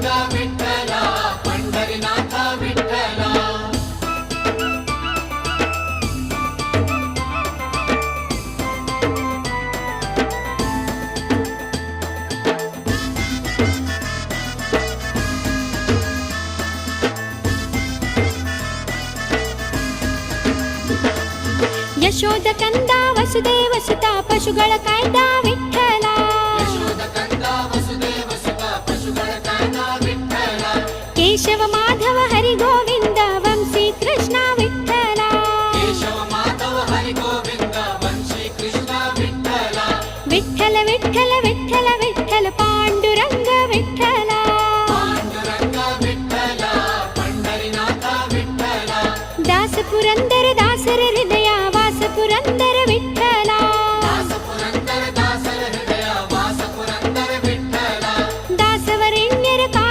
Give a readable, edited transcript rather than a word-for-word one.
विठ्ठला पंढरीनाथ विठ्ठला ಯಶೋದ ಕಂದ ವಸುದೇವ ಸುತ ಪಶುಗಳ ಕಾಯ್ದ ವಿಠ್ಠಲ ಯಶೋದ ಕಂದ ವಸುದೇವ ಸುತ ಪಶುಗಳ ಕಾಯ್ದ ವಿಠ್ಠಲ ಕೇಶವ ಮಾಧವ